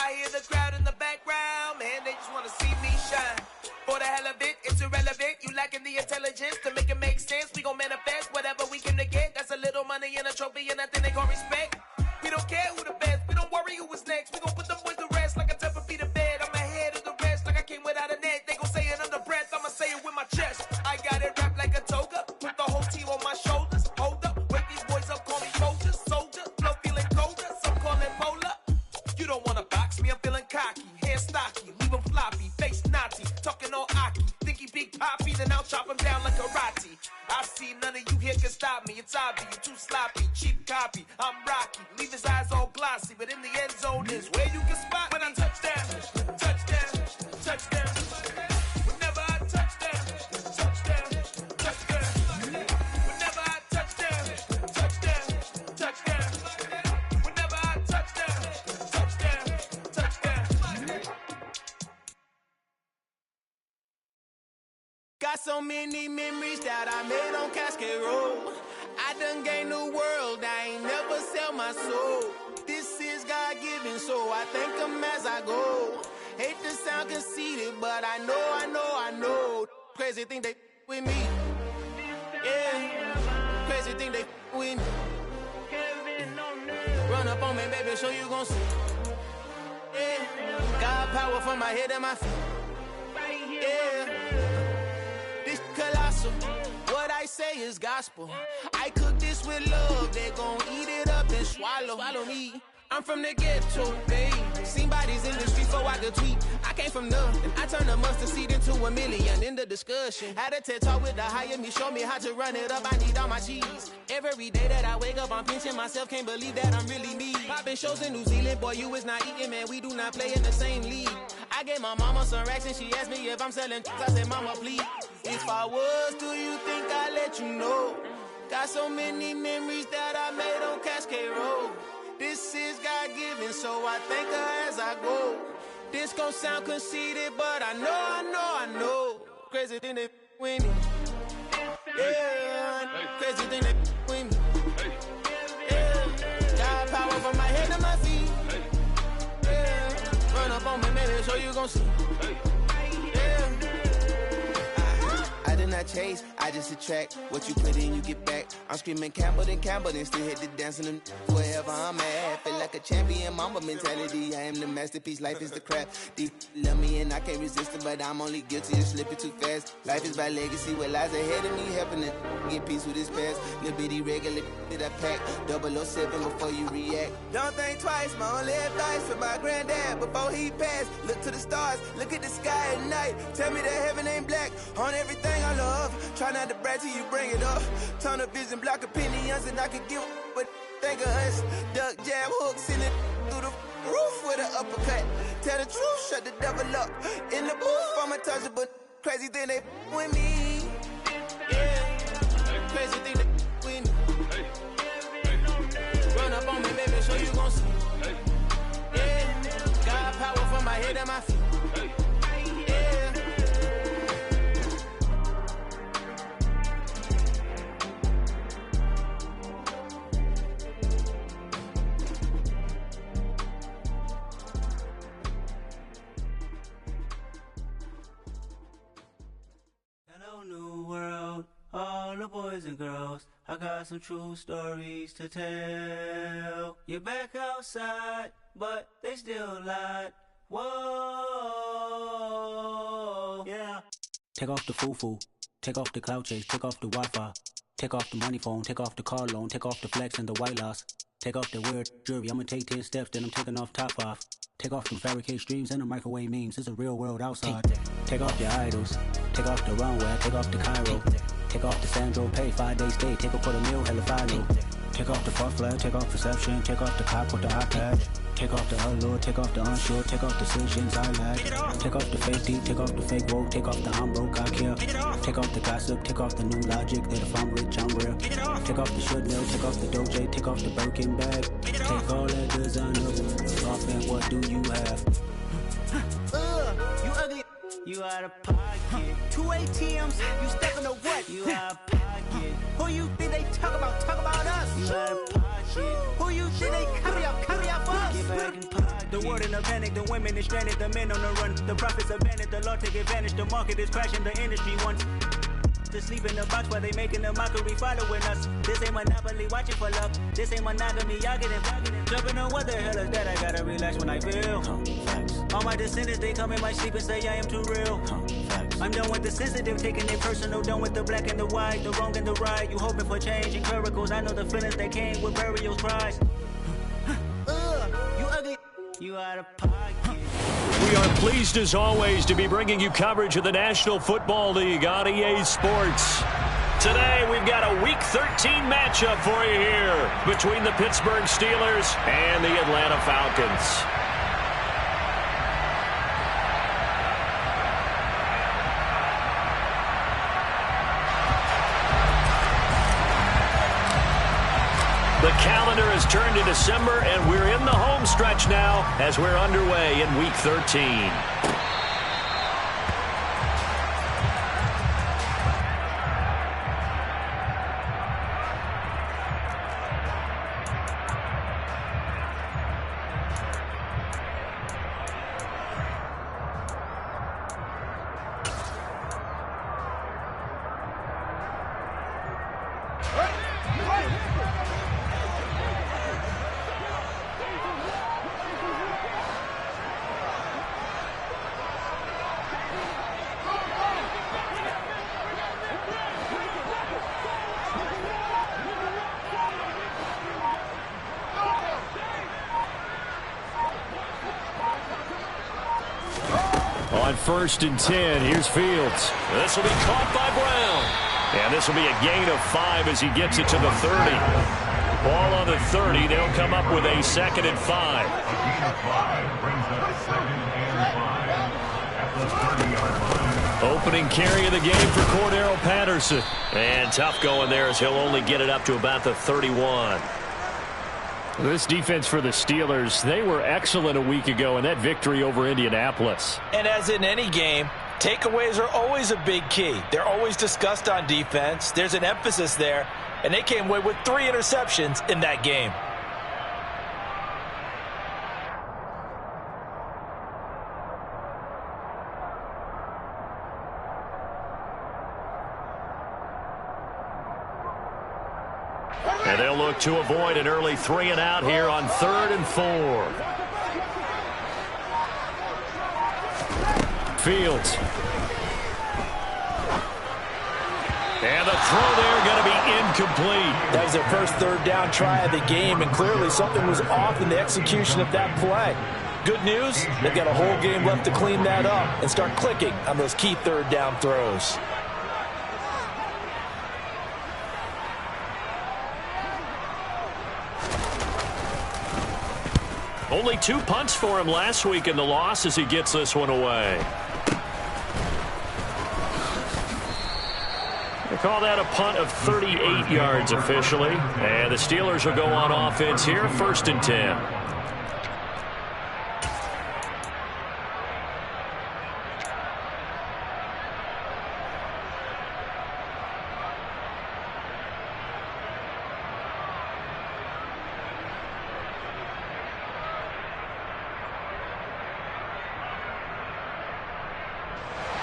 I hear the crowd in the background, man, they just wanna see me shine. For the hell of it, it's irrelevant. You lacking the intelligence to make it make sense. We gon' manifest whatever we came to get. That's a little money and a trophy and nothing they gon' respect. We don't care who the best, we don't worry who was next. We gon' put them boys to rest like a temper feet of bed. I'm ahead of the rest like I came without a net. They gon' say it under breath, I'ma say it with my chest. I got it wrapped like a toga, put the whole team on my shoulders. Hold up, wake these boys up, call me soldier, soldier. Flow feeling colder, some call it polar. You don't wanna box me, I'm feeling cocky. Hair stocky, leave him floppy, face naughty. Talking all aki, think he big poppy, then I'll chop him down like karate. I see none of you here can stop me. It's obvious, you too sloppy, cheap copy. I'm Rocky, leave his eyes all glossy, but in the end zone is where you can spot when I touch down, touch down, touch down. Whenever I touch down, touch down, touch down. Whenever I touch down, touch down, touch down. Whenever I touch down, touch down, touch down. Got so many memories that I made on Cascade Road. I done gained the world, I ain't never sell my soul. This is God-given, so I thank him as I go. Hate to sound conceited, but I know. Crazy thing they with me. Yeah, crazy thing they with me. Run up on me, baby, show you gon' see. Yeah, God power from my head and my feet. Yeah. Colossal. What I say is gospel. I cook this with love. They gon' eat it up and swallow me. I'm from the ghetto, babe. Seen bodies in the streets so I could tweet. I came from nothing. I turned a mustard seed into a million. In the discussion, had a TED talk with the higher me. Show me how to run it up. I need all my cheese. Every day that I wake up, I'm pinching myself. Can't believe that I'm really me. Popping shows in New Zealand, boy, you is not eating, man. We do not play in the same league. I gave my mama some racks and she asked me if I'm selling. I said, mama, please. If I was, do you think I'd let you know? Got so many memories that I made on Cascade Road. This is God-given, so I thank her as I go. This gon' sound conceited, but I know. Crazy thing they with me. Yeah, crazy thing they with me. Yeah, got power from my head to my feet. Yeah, run up on me, maybe so you gon' see. I did not chase, I just attract. What you put in, you get back. I'm screaming Campbell, then still hit the dancing and wherever I'm at. Feel like a champion, mama mentality. I am the masterpiece, life is the crap. Deep love me and I can't resist it, but I'm only guilty of slipping too fast. Life is by legacy, what lies ahead of me, helping it get peace with his past. Little bitty regular that I pack, 007 before you react. Don't think twice, my only advice for my granddad before he passed. Look to the stars, look at the sky at night. Tell me that heaven ain't black on everything I love. Try not to brag till you bring it up. Tunnel vision, block opinions, and I could give but think of us. Duck, jab, hook, send it through the roof with an uppercut. Tell the truth, shut the devil up. In the booth, I'm untouchable. Crazy thing they with me. Yeah, crazy thing they with me. Run up on me, baby, so you gon' see. Yeah, got power from my head and my feet. New world, all the boys and girls, I got some true stories to tell. You're back outside, but they still lied. Whoa, yeah. Take off the foo-foo, take off the cloud chase, take off the Wi-Fi, take off the money phone, take off the car loan, take off the flex and the white loss, take off the weird jewelry. I'ma take 10 steps, then I'm taking off top 5. Take off them fabricate streams and the microwave memes. It's a real world outside. Take off your idols. Take off the runway. Take off the Cairo. Take off the Sandro Pay. 5-day stay. Take off for the meal. Hella follow. Take off the fuck flag. Take off perception. Take off the cop with the iPad. Take off the allure. Take off the unsure. Take off decisions I lack. Take off the fake deep. Take off the fake woke. Take off the I'm broke. I care. Take off the gossip. Take off the new logic that if I'm rich I'm real. Take off the should know. Take off the doje. Take off the Birkin bag. Take all that designer off and what do you have? You ugly. You out of pocket. 2 ATMs, you stepping to what? You out of pocket. Who you think they talk about? Talk about us. You out of pocket. Who you think they copy up for us? Get back in pocket. The world in a panic, the women is stranded, the men on the run. The profits abandoned, the law take advantage. The market is crashing, the industry wants to sleep in the box while they making a mockery following us. This ain't Monopoly, watching for love. This ain't monogamy, y'all getting jumping on what the hell is that? I gotta relax when I feel. All my descendants, they come in my sleep and say I am too real. I'm done with the sensitive, taking it personal. Done with the black and the white, the wrong and the right. You hoping for change and miracles. I know the feelings that came with burial cries. You ugly, you out of pocket. We are pleased as always to be bringing you coverage of the National Football League on EA Sports. Today we've got a Week 13 matchup for you here between the Pittsburgh Steelers and the Atlanta Falcons. The calendar has turned to December, and we're in the home stretch now as we're underway in Week 13. On 1st and 10, here's Fields. This will be caught by Brown. And this will be a gain of 5 as he gets it to the 30. Ball on the 30. They'll come up with a 2nd and 5. Opening carry of the game for Cordero Patterson. And tough going there as he'll only get it up to about the 31. This defense for the Steelers, they were excellent a week ago in that victory over Indianapolis. And as in any game, takeaways are always a big key. They're always discussed on defense. There's an emphasis there, and they came away with 3 interceptions in that game. And they'll look to avoid an early 3 and out here on 3rd and 4. Fields. And the throw there going to be incomplete. That was their first 3rd down try of the game, and clearly something was off in the execution of that play. Good news, they've got a whole game left to clean that up and start clicking on those key 3rd down throws. Only 2 punts for him last week in the loss as he gets this one away. They call that a punt of 38 yards officially. And the Steelers will go on offense here, 1st and 10.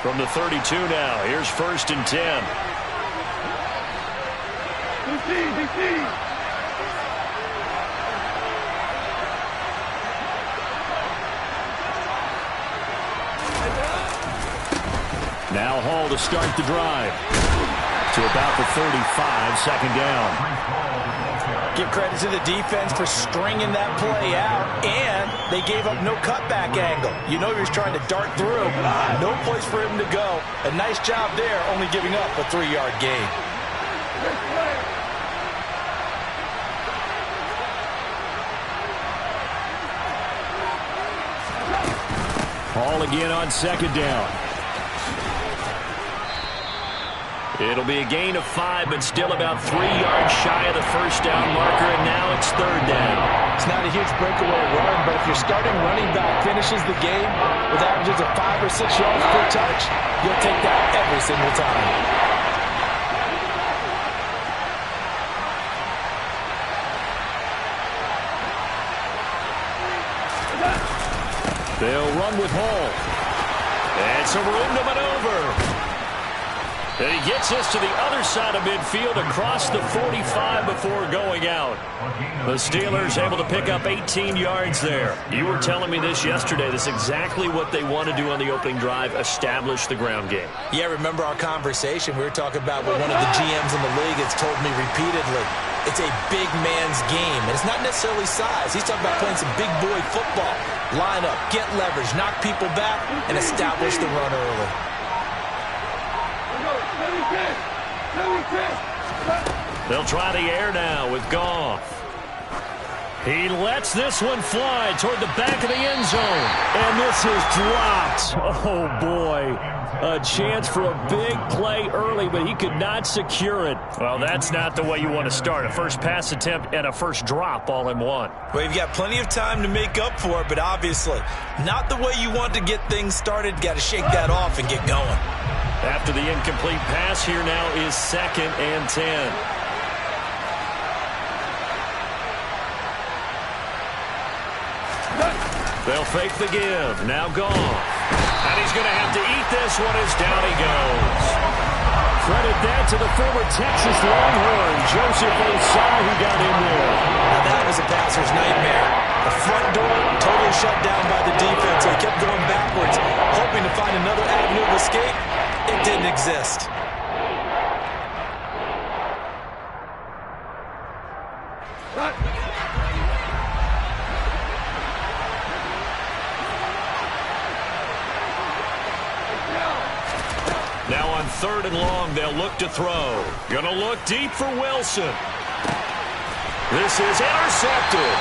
From the 32 now, here's 1st and 10. Now Hall to start the drive. To about the 35, 2nd down. Give credit to the defense for stringing that play out, and they gave up no cutback angle. You know he was trying to dart through. No place for him to go. A nice job there, only giving up a 3-yard gain. Hall again on 2nd down. It'll be a gain of 5, but still about 3 yards shy of the 1st down marker, and now it's 3rd down. It's not a huge breakaway run, but if your starting running back finishes the game with averages of 5 or 6 yards per touch, you'll take that every single time. They'll run with Hall. And some room to maneuver. And he gets this to the other side of midfield across the 45 before going out. The Steelers able to pick up 18 yards there. You were telling me this yesterday. This is exactly what they want to do on the opening drive, establish the ground game. Yeah, remember our conversation? We were talking about what one of the GMs in the league has told me repeatedly. It's a big man's game, and it's not necessarily size. He's talking about playing some big boy football. Line up, get leverage, knock people back, and establish the run early. They'll try the air now with Goff. He lets this one fly toward the back of the end zone. And this is dropped. Oh, boy. A chance for a big play early, but he could not secure it. Well, that's not the way you want to start. A first pass attempt and a first drop all in one. Well, you've got plenty of time to make up for it, but obviously not the way you want to get things started. Got to shake that off and get going. After the incomplete pass, here now is 2nd and 10. They'll fake the give. Now Goff. And he's going to have to eat this one as down he goes. Credit that to the former Texas Longhorn, Joseph Osai, who got in there. Now that was a passer's nightmare. The front door totally shut down by the defense. They kept going backwards, hoping to find another avenue of escape. It didn't exist. Now on 3rd and long, they'll look to throw. Gonna look deep for Wilson. This is intercepted.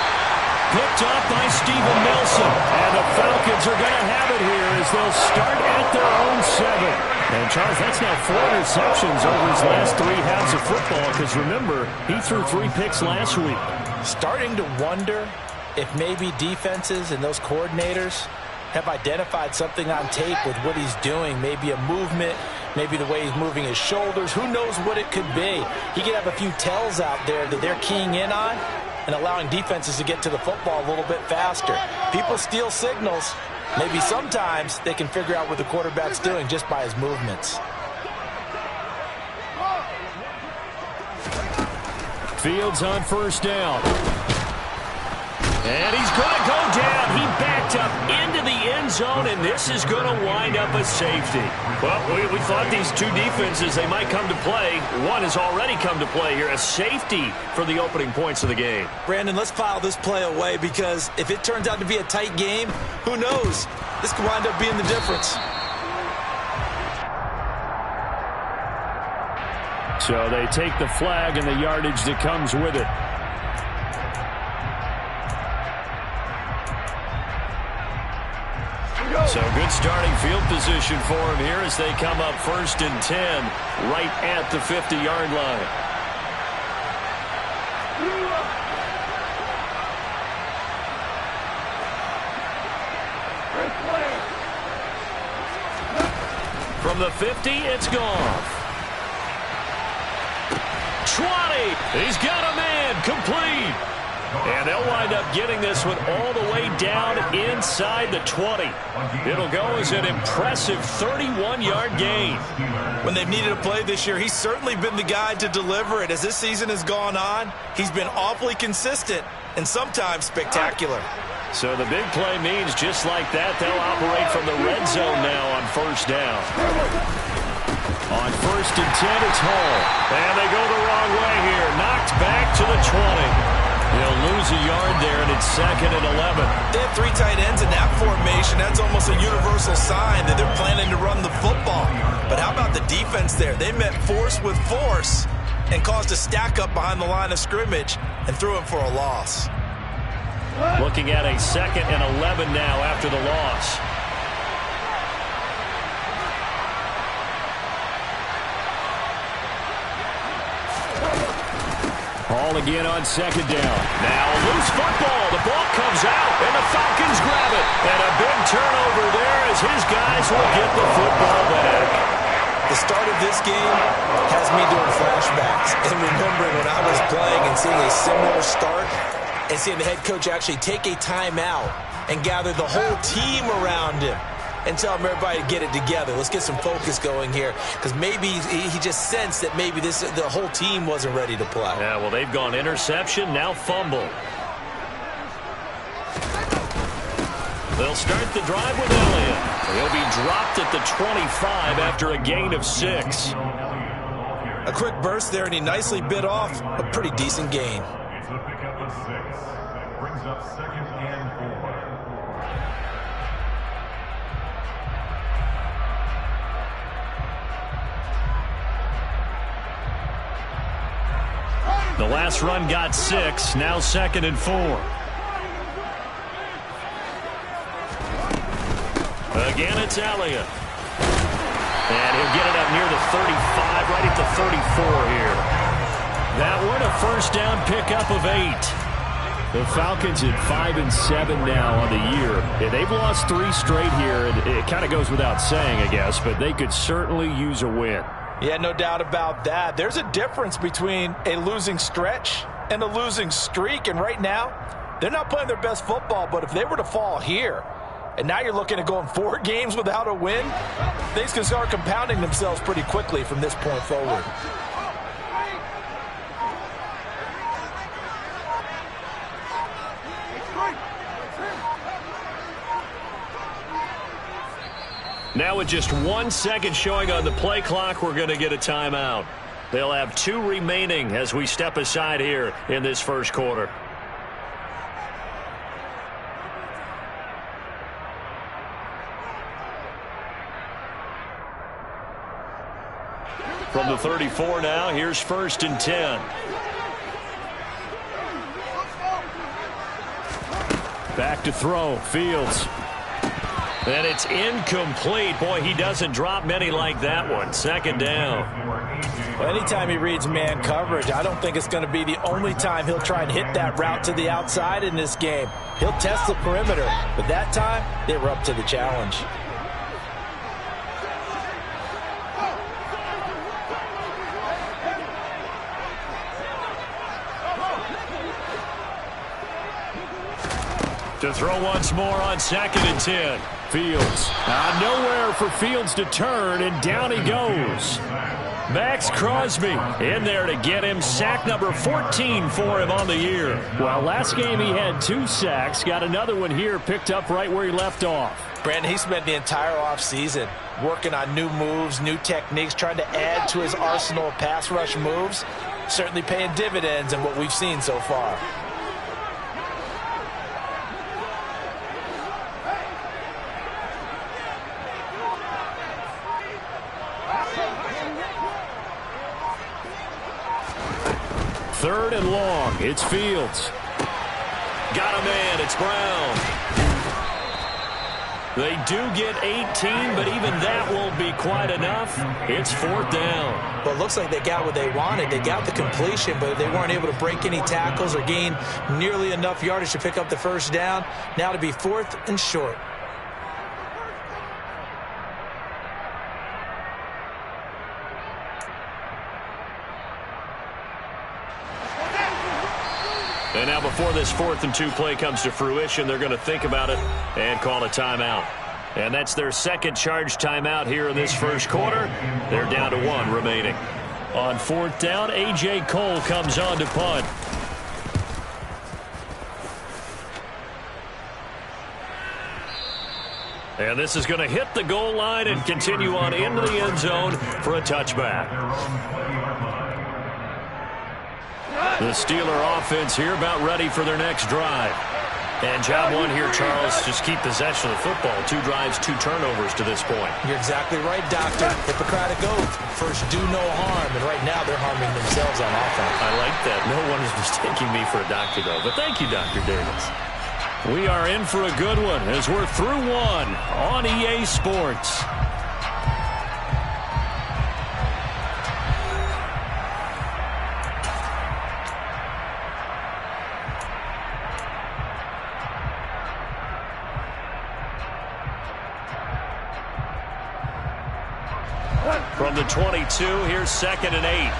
Picked up by Steven Nelson. And the Falcons are going to have it here as they'll start at their own 7. And, Charles, that's now 4 interceptions over his last 3 halves of football because, remember, he threw 3 picks last week. Starting to wonder if maybe defenses and those coordinators have identified something on tape with what he's doing. Maybe a movement, maybe the way he's moving his shoulders. Who knows what it could be? He could have a few tells out there that they're keying in on and allowing defenses to get to the football a little bit faster. People steal signals. Maybe sometimes they can figure out what the quarterback's doing just by his movements. Fields on 1st down. And he's going to go down. He backed up into the end zone, and this is going to wind up a safety. Well, we thought these two defenses, they might come to play. One has already come to play here, a safety for the opening points of the game. Brandon, let's file this play away because if it turns out to be a tight game, who knows? This could wind up being the difference. So they take the flag and the yardage that comes with it. So good starting field position for him here as they come up 1st and 10 right at the 50-yard line. From the 50, it's Goff. 20. He's got a man complete. And they'll wind up getting this one all the way down inside the 20. It'll go as an impressive 31-yard gain. When they've needed a play this year, he's certainly been the guy to deliver it. As this season has gone on, he's been awfully consistent and sometimes spectacular. So the big play means just like that, they'll operate from the red zone now on 1st down. On 1st and 10, it's Hall. And they go the wrong way here. Knocked back to the 20. They'll lose a yard there, and it's 2nd and 11. They have 3 tight ends in that formation. That's almost a universal sign that they're planning to run the football. But how about the defense there? They met force with force and caused a stack up behind the line of scrimmage and threw him for a loss. Looking at a 2nd and 11 now after the loss. Hall again on 2nd down. Now a loose football. The ball comes out, and the Falcons grab it. And a big turnover there as his guys will get the football back. The start of this game has me doing flashbacks and remembering when I was playing and seeing a similar start and seeing the head coach actually take a timeout and gather the whole team around him and tell him everybody to get it together. Let's get some focus going here, because maybe he just sensed that maybe the whole team wasn't ready to play. Yeah, well, they've gone interception, now fumble. They'll start the drive with Elliott. He'll be dropped at the 25 after a gain of 6. A quick burst there, and he nicely bit off a pretty decent gain. It's a pickup of 6. Brings up 2nd and 4. The last run got 6, now 2nd and 4. Again, it's Elliott. And he'll get it up near the 35, right at the 34 here. That one a first down pickup of 8. The Falcons at 5-7 now on the year. Yeah, they've lost 3 straight here, and it kind of goes without saying, I guess, but they could certainly use a win. Yeah, no doubt about that. There's a difference between a losing stretch and a losing streak, and right now, they're not playing their best football, but if they were to fall here, and now you're looking at going 4 games without a win, things can start compounding themselves pretty quickly from this point forward. Now with just 1 second showing on the play clock, we're going to get a timeout. They'll have 2 remaining as we step aside here in this first quarter. From the 34 now, here's 1st and 10. Back to throw, Fields. And it's incomplete. Boy, he doesn't drop many like that one. 2nd down. Well, anytime he reads man coverage, I don't think it's going to be the only time he'll try and hit that route to the outside in this game. He'll test the perimeter, but that time, they were up to the challenge. To throw once more on 2nd and 10. Fields. Nowhere for Fields to turn, and down he goes. Max Crosby in there to get him sack number 14 for him on the year. Well, last game he had 2 sacks. Got another one here picked up right where he left off. Brandon, he spent the entire offseason working on new moves, new techniques, trying to add to his arsenal of pass rush moves. Certainly paying dividends in what we've seen so far. Third and long. It's Fields. Got a man. It's Brown. They do get 18, but even that won't be quite enough. It's 4th down. Well, it looks like they got what they wanted. They got the completion, but they weren't able to break any tackles or gain nearly enough yardage to pick up the first down. Now to be 4th and short. And now before this 4th and 2 play comes to fruition, they're going to think about it and call a timeout. And that's their 2nd charge timeout here in this first quarter. They're down to 1 remaining. On 4th down, A.J. Cole comes on to punt. And this is going to hit the goal line and continue on into the end zone for a touchback. The Steeler offense here about ready for their next drive. And job 1 here, Charles, just keep possession of the football. 2 drives, 2 turnovers to this point. You're exactly right, Doctor. Hippocratic oath. First, do no harm. And right now, they're harming themselves on offense. I like that. No one is mistaking me for a doctor, though. But thank you, Dr. Davis. We are in for a good one as we're through 1 on EA Sports. From the 22, here's 2nd and 8.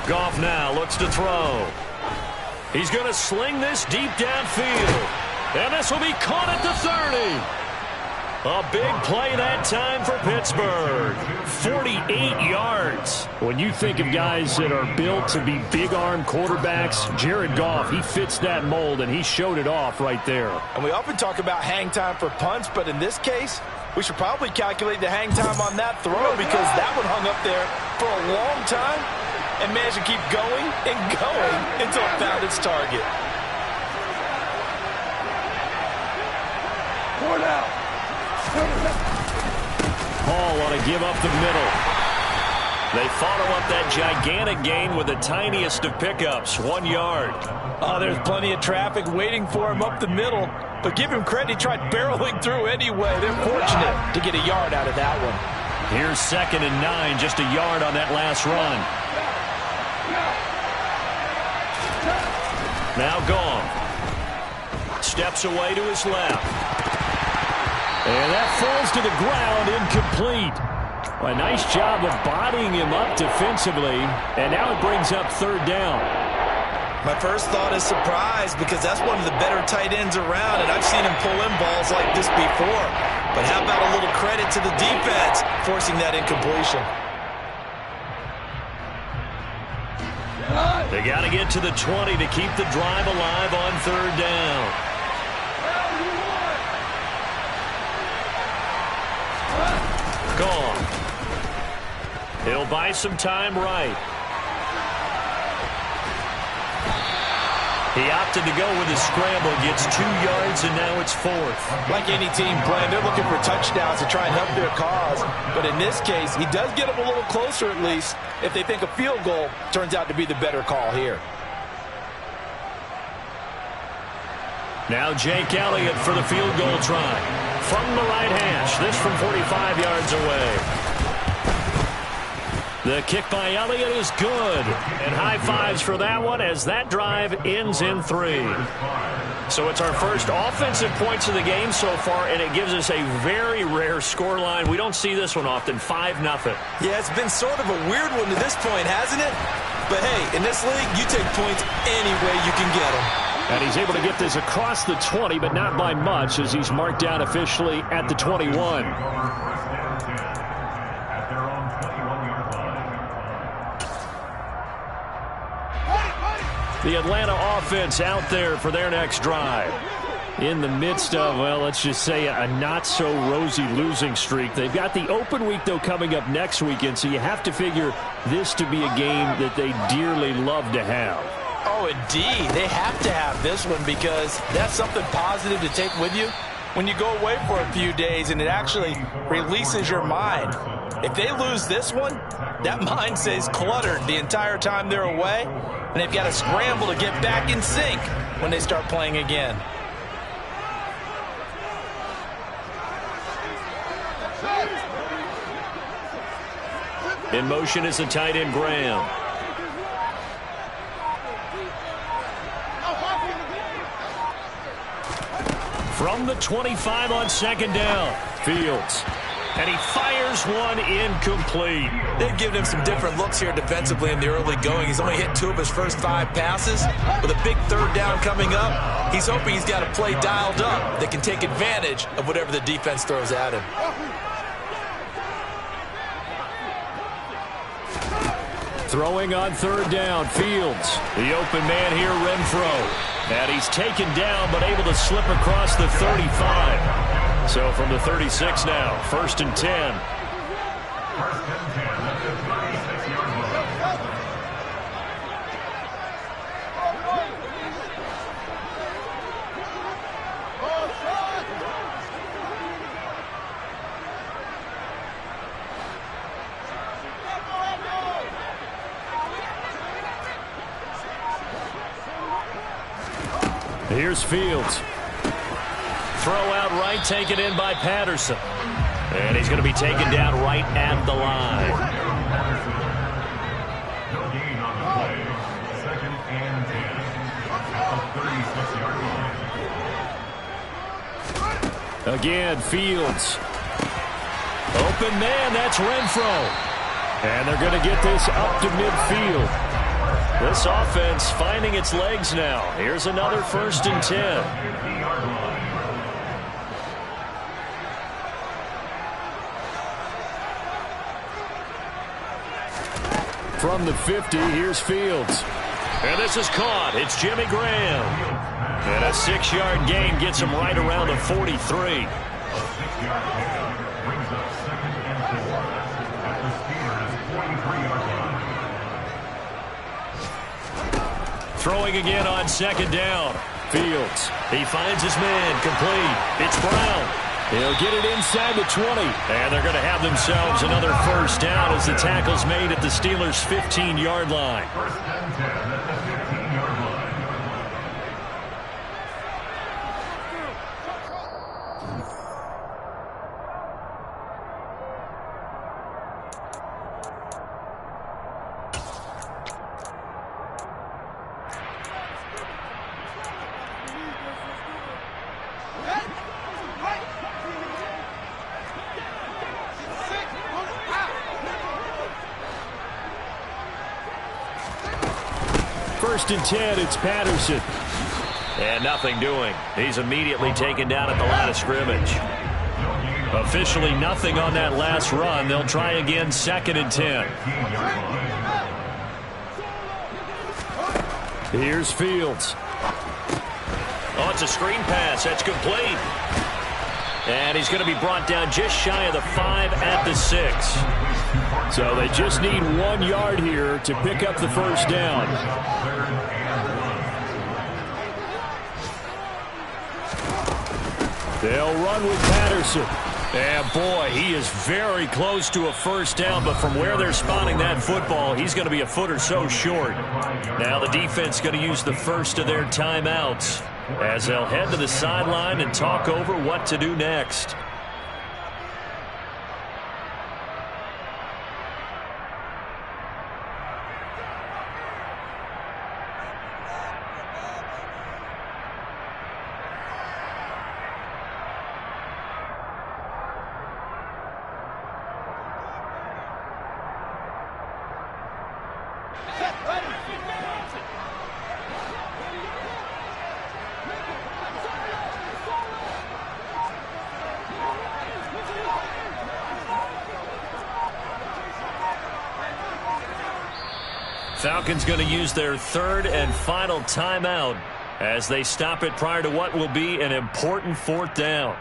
Goff now looks to throw. He's going to sling this deep downfield. And this will be caught at the 30. A big play that time for Pittsburgh. 48 yards. When you think of guys that are built to be big-arm quarterbacks, Jared Goff, he fits that mold, and he showed it off right there. And we often talk about hang time for punts, but in this case, we should probably calculate the hang time on that throw because that one hung up there for a long time and managed to keep going and going until it found its target. Four down. Hall want to give up the middle. They follow up that gigantic gain with the tiniest of pickups, 1 yard. Oh, there's plenty of traffic waiting for him up the middle. But give him credit, he tried barreling through anyway. They're fortunate to get a yard out of that one. Here's 2nd and 9, just a yard on that last run. Now Goff. Steps away to his left. And that falls to the ground, incomplete. A nice job of bodying him up defensively, and now it brings up 3rd down. My first thought is surprise because that's one of the better tight ends around, and I've seen him pull in balls like this before. But how about a little credit to the defense forcing that incompletion? They got to get to the 20 to keep the drive alive on 3rd down. Gone. He'll buy some time right. He opted to go with his scramble, gets 2 yards, and now it's 4th. Like any team playing, they're looking for touchdowns to try and help their cause. But in this case, he does get them a little closer at least if they think a field goal turns out to be the better call here. Now Jake Elliott for the field goal try. From the right hash, this from 45 yards away. The kick by Elliott is good. And high fives for that one as that drive ends in 3. So it's our first offensive points of the game so far, and it gives us a very rare scoreline. We don't see this one often, 5-0. Yeah, it's been sort of a weird one to this point, hasn't it? But hey, in this league, you take points any way you can get them. And he's able to get this across the 20, but not by much as he's marked down officially at the 21. The Atlanta offense out there for their next drive. In the midst of, well, let's just say a not-so-rosy losing streak. They've got the open week, though, coming up next weekend, so you have to figure this to be a game that they dearly love to have. Oh, indeed. They have to have this one because that's something positive to take with you when you go away for a few days, and it actually releases your mind. If they lose this one, that mind stays cluttered the entire time they're away, and they've got to scramble to get back in sync when they start playing again. In motion is the tight end Graham. From the 25 on 2nd down, Fields. And he fires one incomplete. They've given him some different looks here defensively in the early going. He's only hit 2 of his first 5 passes. With a big 3rd down coming up, he's hoping he's got a play dialed up that can take advantage of whatever the defense throws at him. Throwing on 3rd down, Fields. The open man here, Renfro. And he's taken down, but able to slip across the 35. So from the 36 now, 1st and 10. Here's Fields. Throw out right, taken in by Patterson. And he's going to be taken down right at the line. No gain on the play. 2nd and 10. 36 yard line. Again, Fields. Open man, that's Renfro. And they're going to get this up to midfield. This offense finding its legs now. Here's another 1st and 10. From the 50, here's Fields. And this is caught. It's Jimmy Graham. And a 6-yard gain gets him right around the 43. A 6-yard pickup brings up 2nd and 4 at the Steelers' 43-yard line. Throwing again on 2nd down. Fields. He finds his man. Complete. It's Brown. He'll get it inside the 20. And they're going to have themselves another 1st down as the tackle's made at the Steelers' 15-yard line. 1st and 10 at the 15-yard line. First and 10, it's Patterson. And nothing doing. He's immediately taken down at the line of scrimmage. Officially nothing on that last run. They'll try again 2nd and 10. Here's Fields. Oh, it's a screen pass. That's complete. And he's going to be brought down just shy of the 5 at the 6. So they just need 1 yard here to pick up the 1st down. They'll run with Patterson. And boy, he is very close to a 1st down, but from where they're spotting that football, he's going to be a foot or so short. Now the defense is going to use the first of their timeouts as they'll head to the sideline and talk over what to do next. Falcons going to use their 3rd and final timeout as they stop it prior to what will be an important 4th down.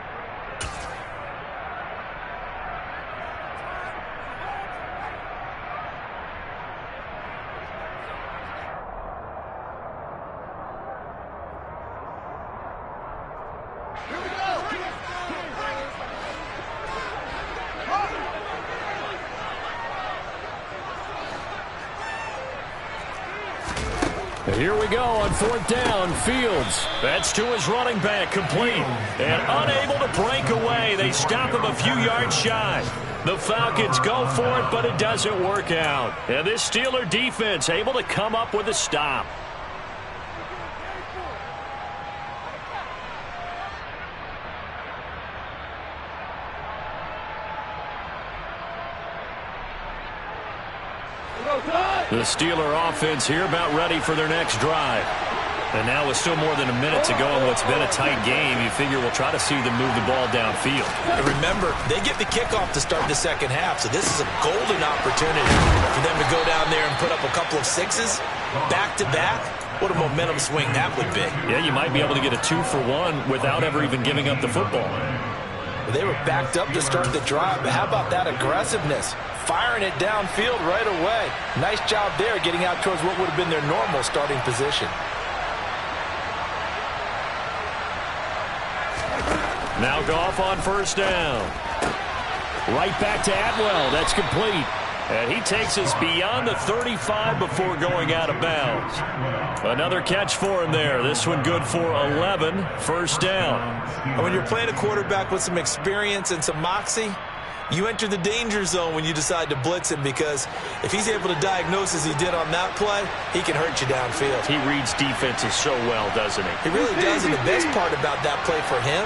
Here we go on 4th down. Fields. That's to his running back. Complete. And unable to break away. They stop him a few yards shy. The Falcons go for it, but it doesn't work out. And this Steeler defense able to come up with a stop. The Steeler offense here about ready for their next drive. And now with still more than a minute to go in what's been a tight game, you figure we'll try to see them move the ball downfield. And remember, they get the kickoff to start the 2nd half, so this is a golden opportunity for them to go down there and put up a couple of 6s back-to-back. What a momentum swing that would be. Yeah, you might be able to get a 2-for-1 without ever even giving up the football. They were backed up to start the drive, but how about that aggressiveness? Firing it downfield right away. Nice job there getting out towards what would have been their normal starting position. Now Goff on 1st down. Right back to Atwell. That's complete. And he takes us beyond the 35 before going out of bounds. Another catch for him there. This one good for 11. 1st down. And when you're playing a quarterback with some experience and some moxie, you enter the danger zone when you decide to blitz him, because if he's able to diagnose as he did on that play, he can hurt you downfield. He reads defenses so well, doesn't he? He really does, and the best part about that play for him,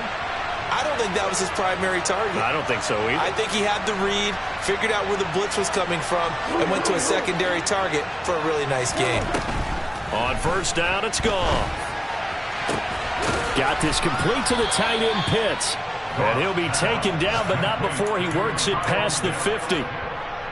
I don't think that was his primary target. I don't think so either. I think he had the read, figured out where the blitz was coming from, and went to a secondary target for a really nice game. On first down, it's gone. Got this complete to the tight end Pitts. And he'll be taken down, but not before he works it past the 50.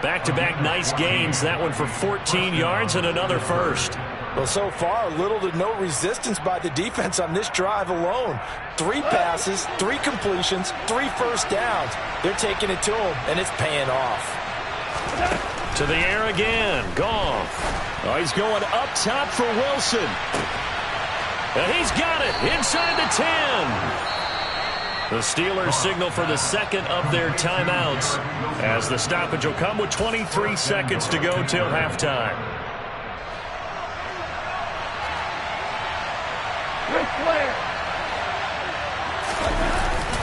Back-to-back nice gains. That one for 14 yards and another first. Well, so far, little to no resistance by the defense on this drive alone. 3 passes, 3 completions, 3 first downs. They're taking it to him, and it's paying off. To the air again. Goff. Oh, he's going up top for Wilson. And he's got it inside the 10. The Steelers signal for the second of their timeouts as the stoppage will come with 23 seconds to go till halftime.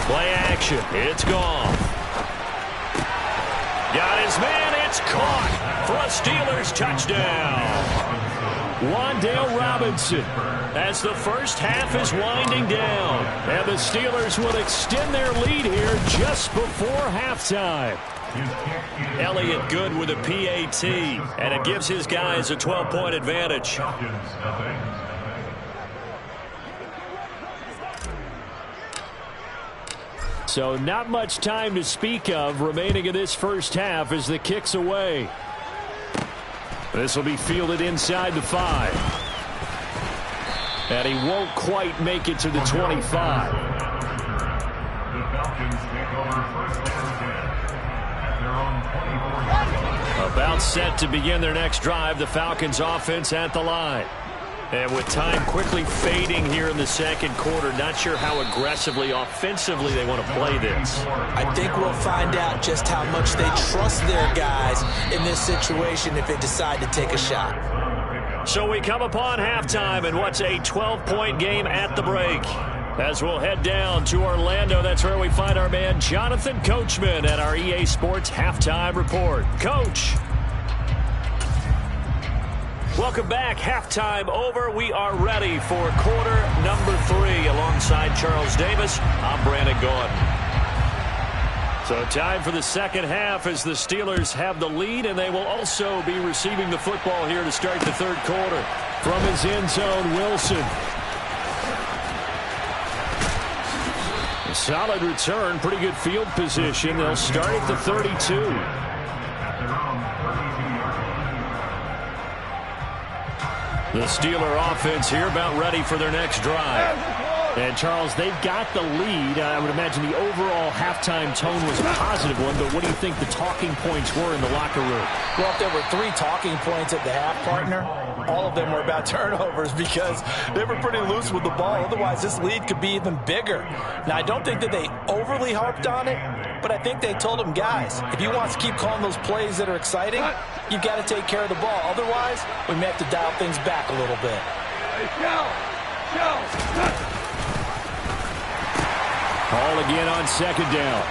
Play action. It's gone. Got his man. It's caught for a Steelers touchdown. Wan'Dale Robinson as the first half is winding down. And the Steelers will extend their lead here just before halftime. Elliott good with a PAT, and it gives his guys a 12-point advantage. So not much time to speak of remaining in this first half as the kick's away. This will be fielded inside the 5. And he won't quite make it to the 25. The Falcons take over first and 10 at their own 24. About set to begin their next drive, the Falcons offense at the line. And with time quickly fading here in the second quarter, not sure how aggressively, offensively they want to play this. I think we'll find out just how much they trust their guys in this situation if they decide to take a shot. So we come upon halftime in what's a 12-point game at the break. As we'll head down to Orlando, that's where we find our man Jonathan Coachman at our EA Sports Halftime Report. Coach. Welcome back. Halftime over. We are ready for quarter number 3 alongside Charles Davis. I'm Brandon Gordon. So time for the second half as the Steelers have the lead, and they will also be receiving the football here to start the third quarter. From his end zone, Wilson. A solid return, pretty good field position. They'll start at the 32. The Steeler offense here about ready for their next drive. And, Charles, they've got the lead. I would imagine the overall halftime tone was a positive one, but what do you think the talking points were in the locker room? Well, if there were 3 talking points at the half, partner, all of them were about turnovers because they were pretty loose with the ball. Otherwise, this lead could be even bigger. Now, I don't think that they overly harped on it, but I think they told them, guys, if you want to keep calling those plays that are exciting, you've got to take care of the ball. Otherwise, we may have to dial things back a little bit. Ball again on second down.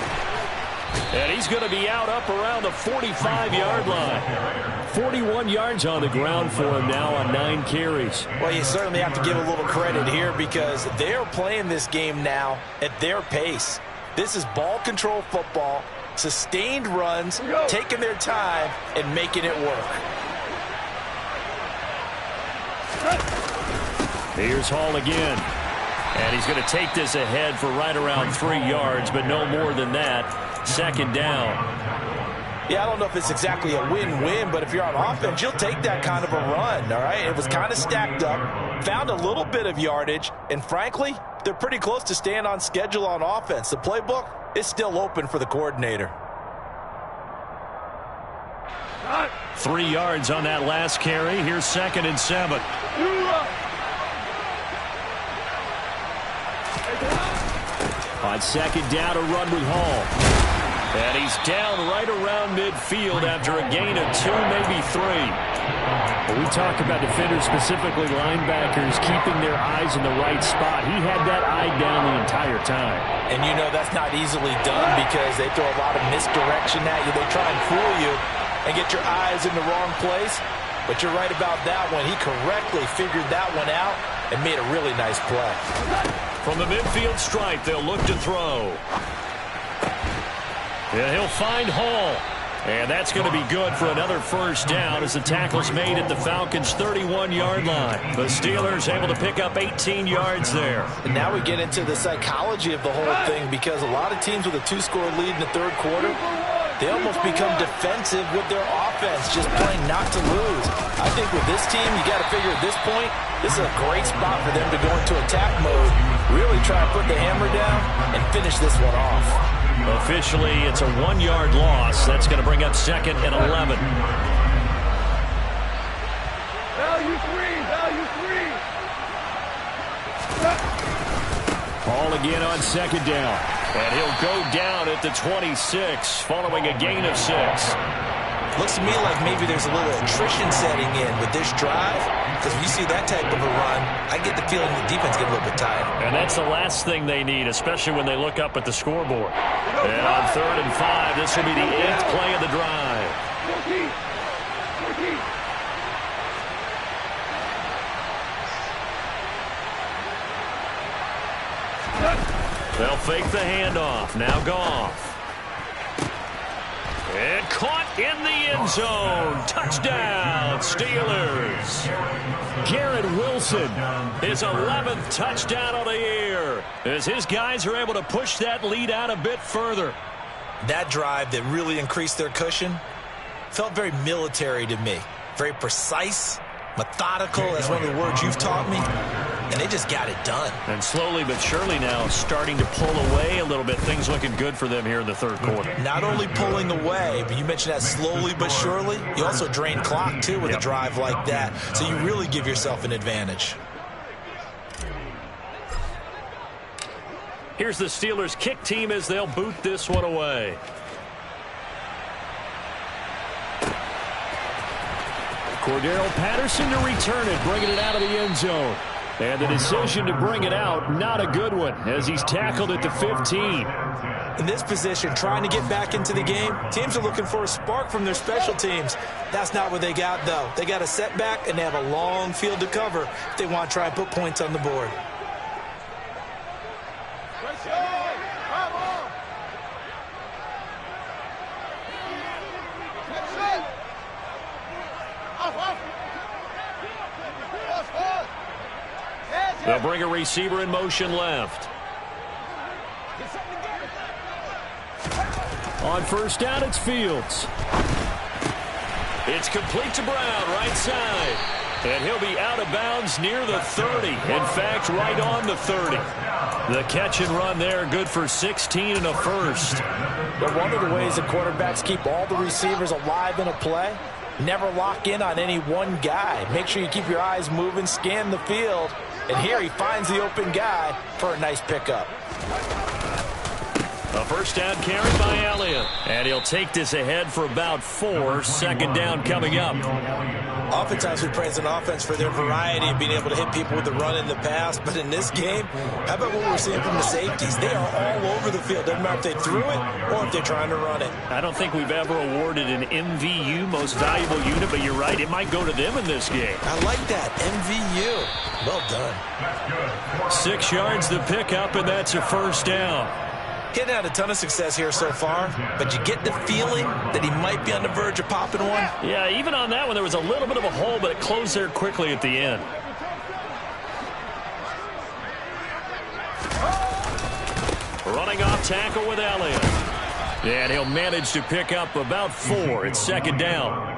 And he's going to be out up around the 45-yard line. 41 yards on the ground for him now on 9 carries. Well, you certainly have to give a little credit here because they're playing this game now at their pace. This is ball control football, sustained runs, taking their time, and making it work. Here's Hall again. And he's going to take this ahead for right around 3 yards, but no more than that. Second down. Yeah, I don't know if it's exactly a win-win, but if you're on offense, you'll take that kind of a run, all right? It was kind of stacked up, found a little bit of yardage, and frankly, they're pretty close to staying on schedule on offense. The playbook is still open for the coordinator. 3 yards on that last carry. Here's 2nd and 7. On second down, a run with Hall. And he's down right around midfield after a gain of 2, maybe 3. When we talk about defenders, specifically linebackers, keeping their eyes in the right spot, he had that eye down the entire time. And you know that's not easily done because they throw a lot of misdirection at you. They try and fool you and get your eyes in the wrong place. But you're right about that one. He correctly figured that one out and made a really nice play. From the midfield stripe, they'll look to throw. And he'll find Hall. And that's going to be good for another first down as the tackle's made at the Falcons' 31-yard line. The Steelers able to pick up 18 yards there. And now we get into the psychology of the whole thing, because a lot of teams with a 2-score lead in the third quarter, they almost become defensive with their offense, just playing not to lose. I think with this team, you got to figure at this point, this is a great spot for them to go into attack mode, really try to put the hammer down and finish this one off. Officially, it's a 1-yard loss. That's going to bring up 2nd and 11. Value three. Ball again on 2nd down. And he'll go down at the 26 following a gain of 6. Looks to me like maybe there's a little attrition setting in with this drive, because when you see that type of a run, I get the feeling the defense get a little bit tired. And that's the last thing they need, especially when they look up at the scoreboard. And on 3rd and 5, this will be the 8th play of the drive. 14. They'll fake the handoff. Now Goff. And caught in the end zone. Touchdown, Steelers. Garrett Wilson, his 11th touchdown of the year, as his guys are able to push that lead out a bit further. That drive that really increased their cushion felt very military to me. Very precise, methodical, that's one of the words you've taught me. And they just got it done. And slowly but surely now starting to pull away a little bit. Things looking good for them here in the third quarter. Not only pulling away, but you mentioned that slowly but surely. You also drain clock, too, with a drive like that. So you really give yourself an advantage. Here's the Steelers kick team as they'll boot this one away. Cordero Patterson to return it, bringing it out of the end zone. And the decision to bring it out, not a good one, as he's tackled at the 15. In this position, trying to get back into the game, teams are looking for a spark from their special teams. That's not what they got, though. They got a setback, and they have a long field to cover if they want to try and put points on the board. They'll bring a receiver in motion left. On first down, it's Fields. It's complete to Brown, right side. And he'll be out of bounds near the 30. In fact, right on the 30. The catch and run there, good for 16 and a first. But one of the ways the quarterbacks keep all the receivers alive in a play, never lock in on any one guy. Make sure you keep your eyes moving, scan the field. And here he finds the open guy for a nice pickup. A first down carry by Elliott. And he'll take this ahead for about 4. Second down coming up. Oftentimes we praise an offense for their variety of being able to hit people with the run in the pass. But in this game, how about what we're seeing from the safeties? They are all over the field. Doesn't matter if they threw it or if they're trying to run it. I don't think we've ever awarded an MVU, most valuable unit, but you're right, it might go to them in this game. I like that, MVU. Well done. 6 yards to pick up, and that's a first down. He had a ton of success here so far, but you get the feeling that he might be on the verge of popping one. Yeah, even on that one, there was a little bit of a hole, but it closed there quickly at the end. Running off tackle with Elliott. And he'll manage to pick up about 4. It's second down.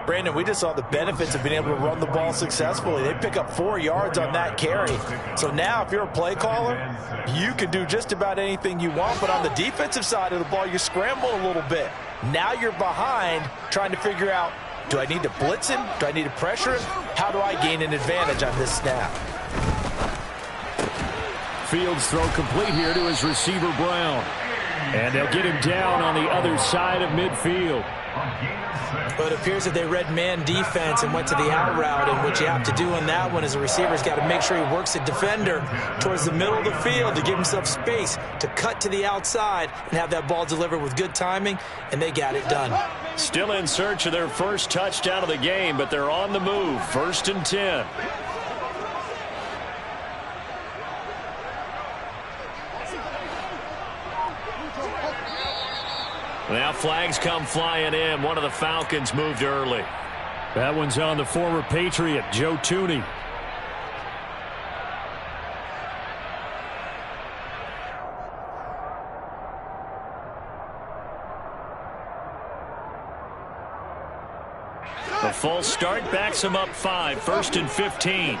Brandon, we just saw the benefits of being able to run the ball successfully. They pick up 4 yards on that carry. So now if you're a play caller, you can do just about anything you want. But on the defensive side of the ball, you scramble a little bit. Now you're behind trying to figure out, do I need to blitz him? Do I need to pressure him? How do I gain an advantage on this snap? Fields throw complete here to his receiver, Brown. And they'll get him down on the other side of midfield. But it appears that they read man defense and went to the out route, and what you have to do on that one is a receiver's got to make sure he works a defender towards the middle of the field to give himself space to cut to the outside and have that ball delivered with good timing, and they got it done. Still in search of their first touchdown of the game, but they're on the move. 1st and 10. Now flags come flying in. One of the Falcons moved early. That one's on the former Patriot, Joe Tooney. The false start backs him up 5, 1st and 15.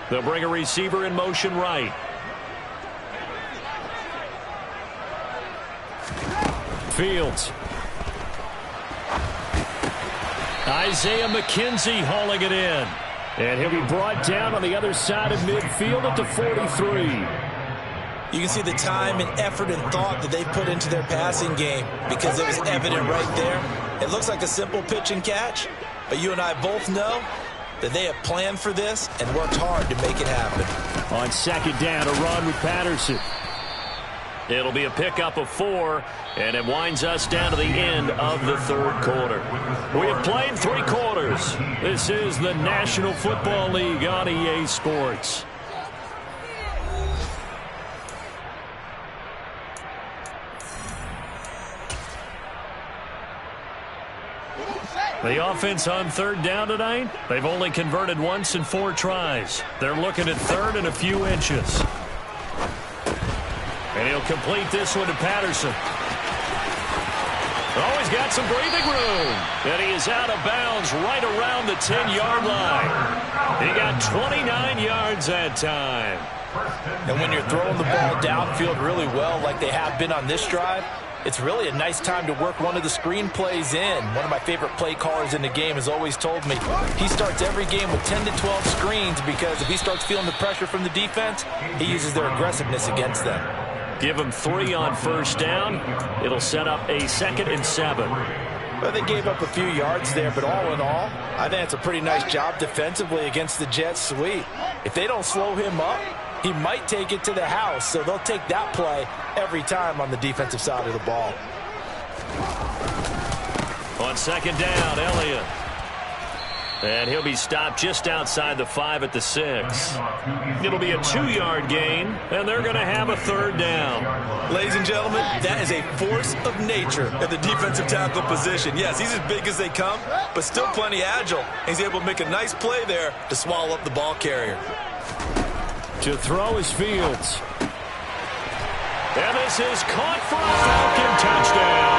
They'll bring a receiver in motion right. Fields. Isaiah McKenzie hauling it in. And he'll be brought down on the other side of midfield at the 43. You can see the time and effort and thought that they put into their passing game because it was evident right there. It looks like a simple pitch and catch, but you and I both know that they have planned for this and worked hard to make it happen. On second down, a run with Patterson. It'll be a pickup of 4, and it winds us down to the end of the third quarter. We have played 3 quarters. This is the National Football League on EA Sports. The offense on third down tonight, they've only converted once in 4 tries. They're looking at third and a few inches. And he'll complete this one to Patterson. Oh, he's got some breathing room. And he is out of bounds right around the 10-yard line. He got 29 yards that time. And when you're throwing the ball downfield really well like they have been on this drive, it's really a nice time to work one of the screen plays in. One of my favorite play callers in the game has always told me he starts every game with 10 to 12 screens because if he starts feeling the pressure from the defense, he uses their aggressiveness against them. Give him 3 on first down. It'll set up a 2nd and 7. Well, they gave up a few yards there, but all in all, I think it's a pretty nice job defensively against the Jets sweep. If they don't slow him up, he might take it to the house, so they'll take that play every time on the defensive side of the ball. On second down, Elliott. And he'll be stopped just outside the 5 at the 6. It'll be a 2-yard gain, and they're going to have a third down. Ladies and gentlemen, that is a force of nature at the defensive tackle position. Yes, he's as big as they come, but still plenty agile. He's able to make a nice play there to swallow up the ball carrier. To throw is Fields. And this is caught for a Falcon touchdown.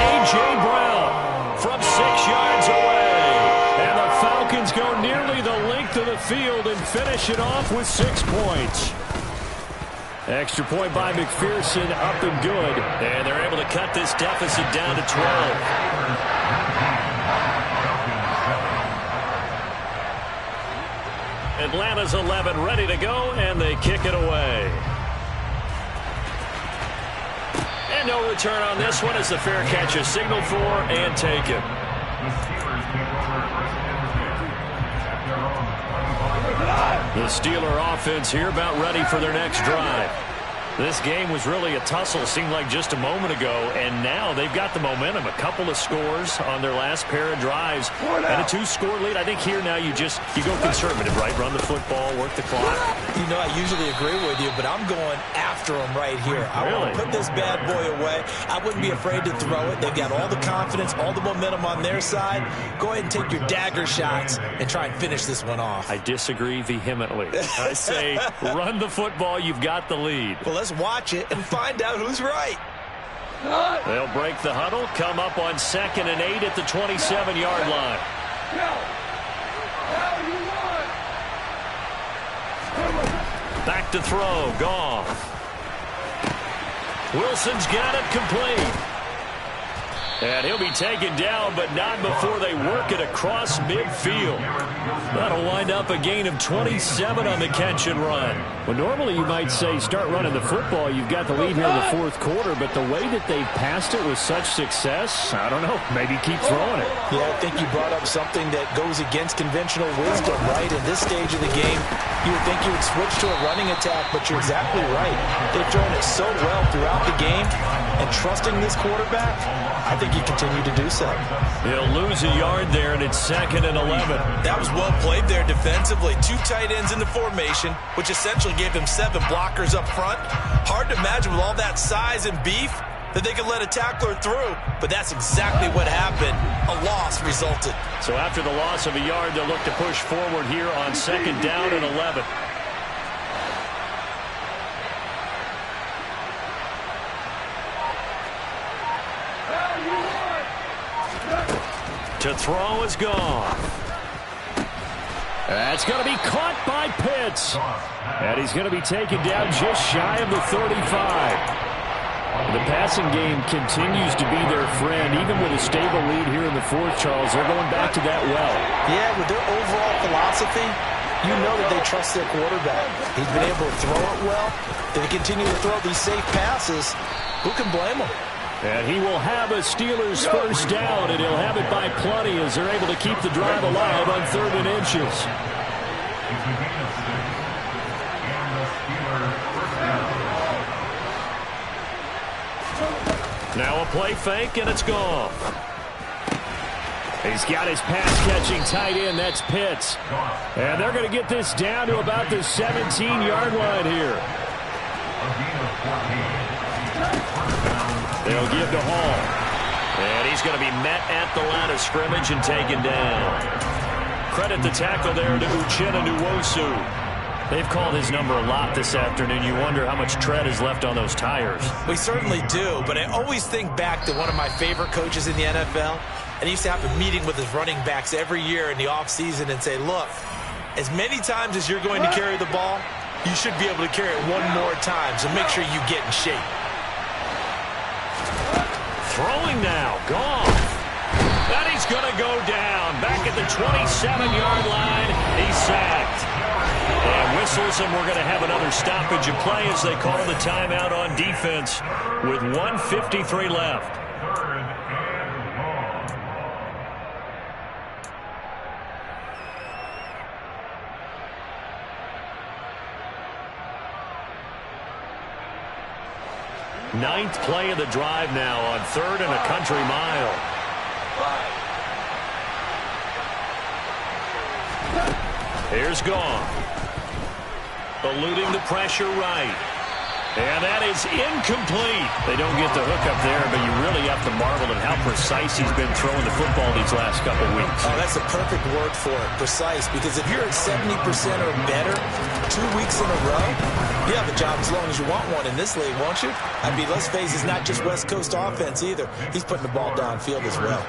A.J. Brown from 6 yards away. And the Falcons go nearly the length of the field and finish it off with 6 points. Extra point by McPherson, up and good. And they're able to cut this deficit down to 12. Atlanta's 11 ready to go, and they kick it away. And no return on this one as the fair catch is signaled for and taken. The Steeler offense here about ready for their next drive. This game was really a tussle, seemed like just a moment ago, and now they've got the momentum. A couple of scores on their last pair of drives, and a 2-score lead. I think here now you go conservative, right? Run the football, work the clock. You know, I usually agree with you, but I'm going after them right here. I want to put this bad boy away. I wouldn't be afraid to throw it. They've got all the confidence, all the momentum on their side. Go ahead and take your dagger shots and try and finish this one off. I disagree vehemently. I say run the football. You've got the lead. Well, let's watch it and find out who's right. They'll break the huddle, come up on 2nd and 8 at the 27-yard line. Back to throw, Goff. Wilson's got it complete. And he'll be taken down, but not before they work it across midfield. That'll wind up a gain of 27 on the catch and run. Well, normally you might say start running the football. You've got the lead here in the 4th quarter, but the way that they've passed it with such success, I don't know, maybe keep throwing it. Yeah, I think you brought up something that goes against conventional wisdom, right? In this stage of the game, you would think you would switch to a running attack, but you're exactly right. They've thrown it so well throughout the game. and trusting this quarterback, I think you continue to do so. He'll lose a yard there, and it's 2nd and 11. That was well played there defensively. 2 tight ends in the formation, which essentially gave him 7 blockers up front. Hard to imagine with all that size and beef that they could let a tackler through, but that's exactly what happened. A loss resulted. So after the loss of a yard, they'll look to push forward here on 2nd down and 11. To throw is gone. That's going to be caught by Pitts. And he's going to be taken down just shy of the 35. The passing game continues to be their friend. Even with a stable lead here in the 4th, Charles, they're going back to that well. Yeah, with their overall philosophy, you know that they trust their quarterback. He's been able to throw it well. They continue to throw these safe passes. Who can blame them? And he will have a Steelers first down, and he'll have it by plenty as they're able to keep the drive alive on 3rd and inches. Now a play fake, and it's gone. He's got his pass-catching tight end. That's Pitts. And they're going to get this down to about the 17-yard line here. They'll give to Hall. And he's going to be met at the line of scrimmage and taken down. Credit the tackle there to Uchenna Nwosu. They've called his number a lot this afternoon. You wonder how much tread is left on those tires. We certainly do, but I always think back to one of my favorite coaches in the NFL. And he used to have a meeting with his running backs every year in the offseason and say, look, as many times as you're going to carry the ball, you should be able to carry it one more time, so make sure you get in shape. Throwing now, gone. And he's going to go down. Back at the 27-yard line, he's sacked. And whistles, and we're going to have another stoppage of play as they call the timeout on defense with 1:53 left. Ninth play of the drive now on 3rd and a country mile. Here's gone. Eluding the pressure right. And that is incomplete. They don't get the hook up there, but you really have to marvel at how precise he's been throwing the football these last couple weeks. Oh, that's a perfect word for it, precise, because if you're at 70% or better 2 weeks in a row, you have a job as long as you want one in this league, won't you? I mean, let's face it, it's not just West Coast offense either. He's putting the ball downfield as well.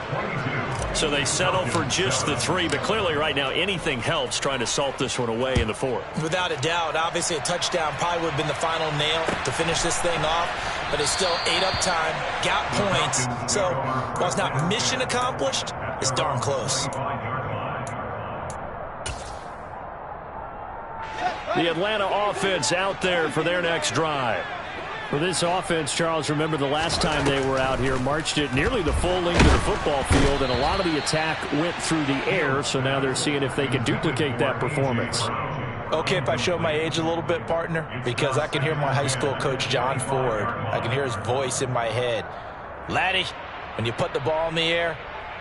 So they settle for just the 3, but clearly right now anything helps trying to salt this one away in the 4th. Without a doubt, obviously a touchdown probably would have been the final nail to finish this thing off, but it's still ate up time, got points, so while it's not mission accomplished, it's darn close. The Atlanta offense out there for their next drive. For this offense, Charles, remember the last time they were out here, marched it nearly the full length of the football field, and a lot of the attack went through the air, so now they're seeing if they can duplicate that performance. Okay, if I show my age a little bit, partner, because I can hear my high school coach, John Ford. I can hear his voice in my head. Laddie, when you put the ball in the air,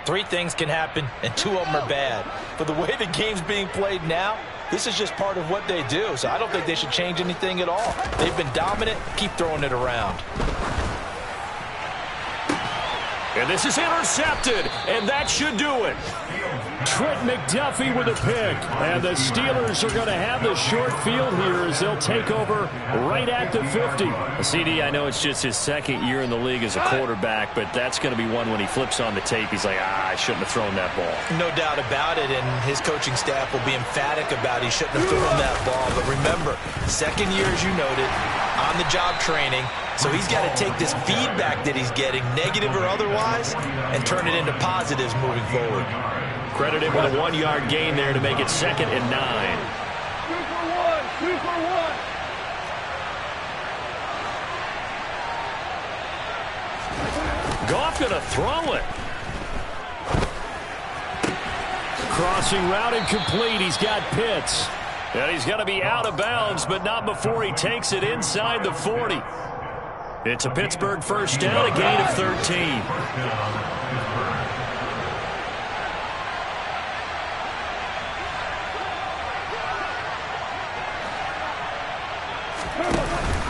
3 things can happen, and 2 of them are bad. But the way the game's being played now, this is just part of what they do, so I don't think they should change anything at all. They've been dominant. Keep throwing it around. And this is intercepted, and that should do it. Trent McDuffie with a pick, and the Steelers are going to have the short field here as they'll take over right at the 50. CD, I know it's just his 2nd year in the league as a quarterback, but that's going to be one when he flips on the tape, he's like, I shouldn't have thrown that ball. No doubt about it, and his coaching staff will be emphatic about he shouldn't have thrown that ball. But remember, 2nd year, as you noted, on-the-job training, so he's got to take this feedback that he's getting, negative or otherwise, and turn it into positives moving forward. Credit him with a 1-yard gain there to make it 2nd and 9. 2 for 1, 2 for 1. Goff going to throw it. Crossing route incomplete. He's got Pitts. And he's going to be out of bounds, but not before he takes it inside the 40. It's a Pittsburgh first down, a gain of 13.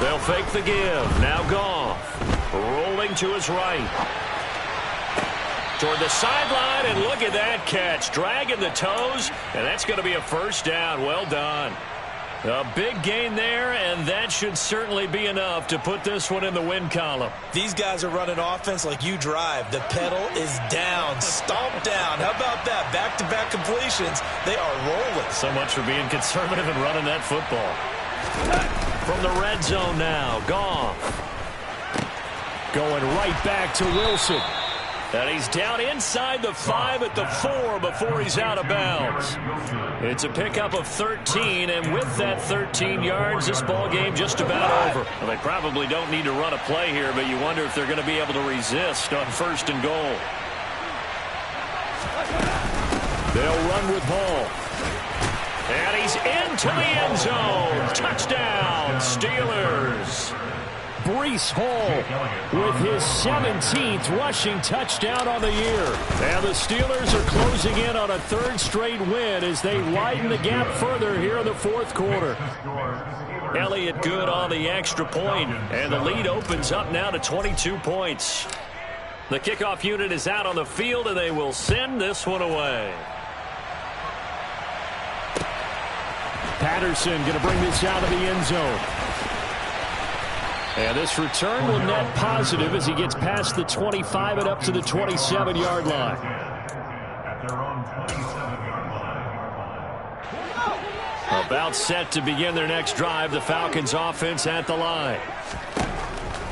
They'll fake the give. Now Goff. Rolling to his right. Toward the sideline, and look at that catch. Dragging the toes, and that's going to be a first down. Well done. A big gain there, and that should certainly be enough to put this one in the win column. These guys are running offense like you drive. The pedal is down, stomped down. How about that? Back-to-back completions. They are rolling. So much for being conservative and running that football. From the red zone now, Goff. Going right back to Wilson. And he's down inside the 5 at the 4 before he's out of bounds. It's a pickup of 13, and with that 13 yards, this ball game just about over. Well, they probably don't need to run a play here, but you wonder if they're going to be able to resist on 1st and goal. They'll run with Hall. And he's into the end zone. Touchdown, Steelers. Breece Hall with his 17th rushing touchdown on the year. And the Steelers are closing in on a 3rd straight win as they widen the gap further here in the 4th quarter. Elliott good on the extra point, and the lead opens up now to 22 points. The kickoff unit is out on the field, and they will send this one away. Patterson going to bring this out of the end zone. And this return will net positive as he gets past the 25 and up to the 27-yard line. About set to begin their next drive, the Falcons offense at the line.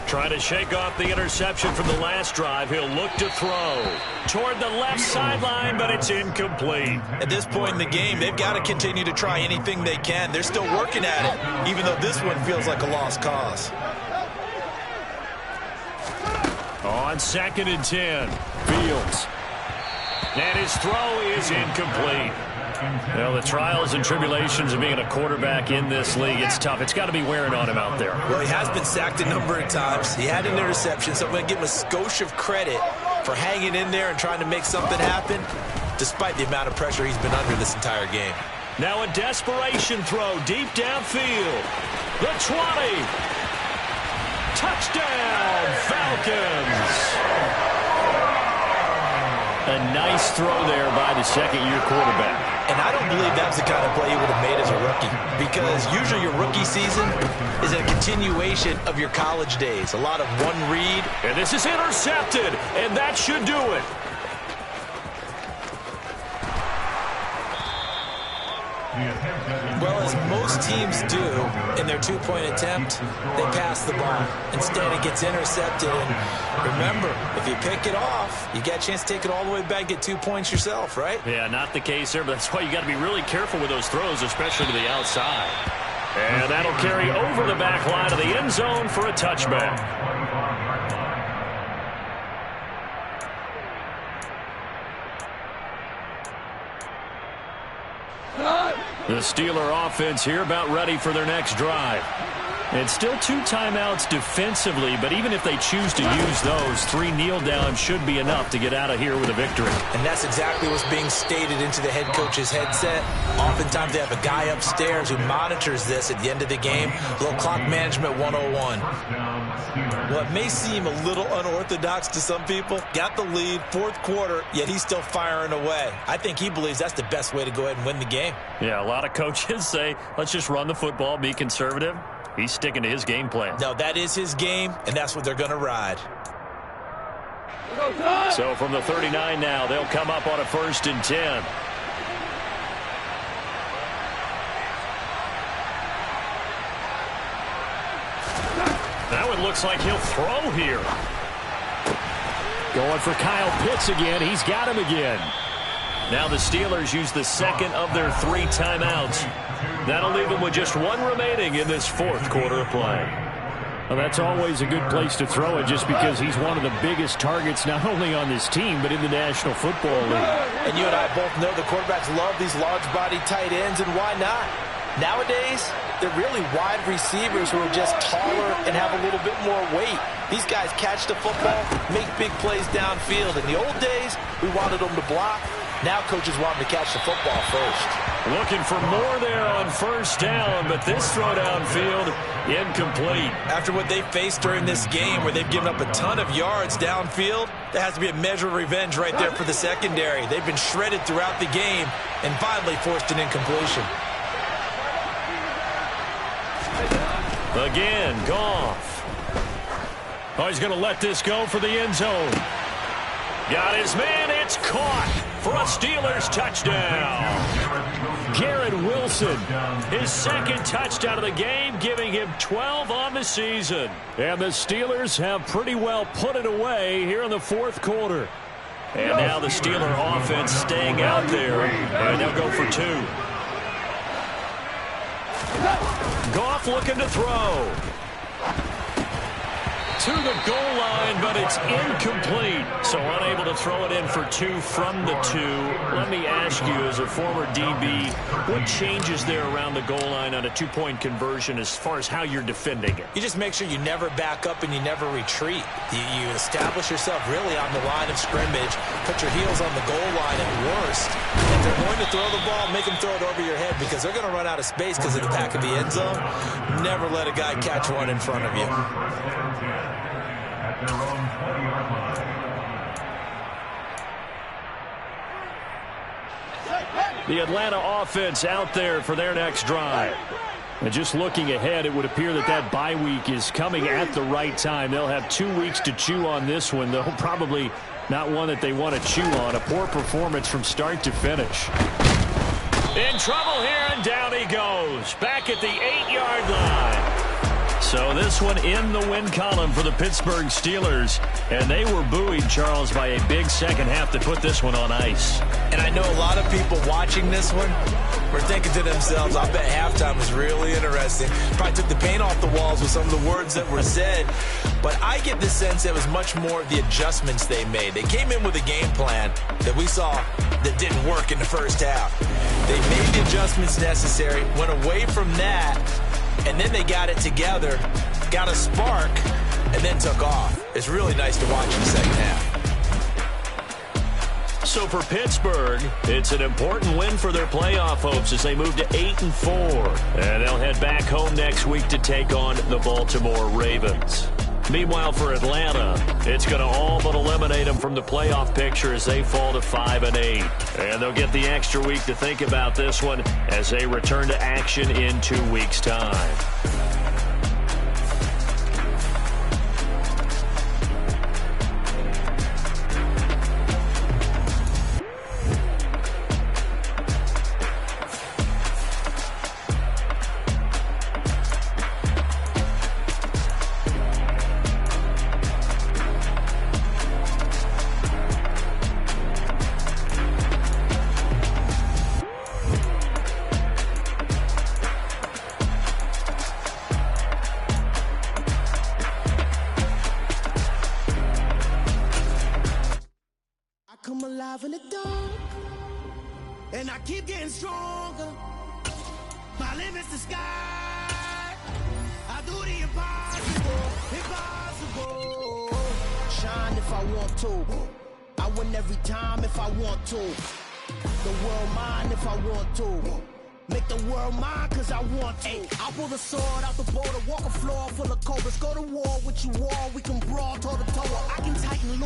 Trying to shake off the interception from the last drive. He'll look to throw toward the left sideline, but it's incomplete. At this point in the game, they've got to continue to try anything they can. They're still working at it, even though this one feels like a lost cause. On 2nd and 10, Fields. And his throw is incomplete. Well, the trials and tribulations of being a quarterback in this league, it's tough. It's got to be wearing on him out there. Well, he has been sacked a number of times. He had an interception, so I'm going to give him a skosh of credit for hanging in there and trying to make something happen, despite the amount of pressure he's been under this entire game. Now a desperation throw deep downfield. The 20. Touchdown, Falcons. A nice throw there by the 2nd-year quarterback. And I don't believe that's the kind of play he would have made as a rookie, because usually your rookie season is a continuation of your college days. A lot of one read. And this is intercepted, and that should do it. Well, as most teams do in their 2-point attempt, they pass the ball. Instead, it gets intercepted. And remember, if you pick it off, you get a chance to take it all the way back, get 2 points yourself, right? Yeah, not the case there, but that's why you got to be really careful with those throws, especially to the outside. And that'll carry over the back line of the end zone for a touchback. The Steeler offense here about ready for their next drive. It's still 2 timeouts defensively, but even if they choose to use those, 3 kneel downs should be enough to get out of here with a victory. And that's exactly what's being stated into the head coach's headset. Oftentimes they have a guy upstairs who monitors this at the end of the game. A little clock management 101. Well, it may seem a little unorthodox to some people. Got the lead, 4th quarter, yet he's still firing away. I think he believes that's the best way to go ahead and win the game. Yeah, a lot of coaches say, let's just run the football, be conservative. He's sticking to his game plan. No, that is his game, and that's what they're going to ride. So from the 39 now, they'll come up on a 1st and 10. Now it looks like he'll throw here. Going for Kyle Pitts again. He's got him again. Now the Steelers use the 2nd of their 3 timeouts. That'll leave them with just 1 remaining in this 4th quarter of play. Well, that's always a good place to throw it just because he's one of the biggest targets not only on this team but in the National Football League. And you and I both know the quarterbacks love these large-bodied tight ends, and why not? Nowadays, They're really wide receivers who are just taller and have a little bit more weight. These guys catch the football, make big plays downfield. In the old days, we wanted them to block. Now coaches want them to catch the football first. Looking for more there on first down, but this throw downfield, incomplete. After what they faced during this game where they've given up a ton of yards downfield, there has to be a measure of revenge right there for the secondary. They've been shredded throughout the game and finally forced an incompletion. Again, Goff. Oh, he's going to let this go for the end zone. Got his man. It's caught for a Steelers touchdown. Garrett Wilson, his second touchdown of the game, giving him 12 on the season. And the Steelers have pretty well put it away here in the fourth quarter. And now the Steeler offense staying out there, and they'll go for two. Goff looking to throw. To the goal line, but it's incomplete. So unable to throw it in for two from the two. Let me ask you, as a former DB, what changes there around the goal line on a two-point conversion as far as how you're defending it? You just make sure you never back up and you never retreat. You establish yourself really on the line of scrimmage, put your heels on the goal line at worst. If they're going to throw the ball, make them throw it over your head because they're going to run out of space because of the back of the end zone. Never let a guy catch one in front of you. At their own 20-yard line. The Atlanta offense out there for their next drive. And just looking ahead, it would appear that that bye week is coming at the right time. They'll have 2 weeks to chew on this one, though probably not one that they want to chew on. A poor performance from start to finish. In trouble here, and down he goes. Back at the 8-yard line. So this one in the win column for the Pittsburgh Steelers. And they were buoyed, Charles, by a big second half to put this one on ice. And I know a lot of people watching this one were thinking to themselves, I bet halftime was really interesting. Probably took the paint off the walls with some of the words that were said. But I get the sense it was much more of the adjustments they made. They came in with a game plan that we saw that didn't work in the first half. They made the adjustments necessary, went away from that, and then they got it together, got a spark, and then took off. It's really nice to watch in the second half. So for Pittsburgh, it's an important win for their playoff hopes as they move to 8-4. And they'll head back home next week to take on the Baltimore Ravens. Meanwhile, for Atlanta, it's going to all but eliminate them from the playoff picture as they fall to 5-8. And they'll get the extra week to think about this one as they return to action in 2 weeks' time. Come alive in the dark, and I keep getting stronger. My limit's the sky. I do the impossible, impossible. Shine if I want to. I win every time if I want to. The world mine if I want to. Make the world mine cause I want to. I pull the sword out the border, walk a floor full of cobras. Go to war with you all, we can brawl toe to toe. I can tighten loose.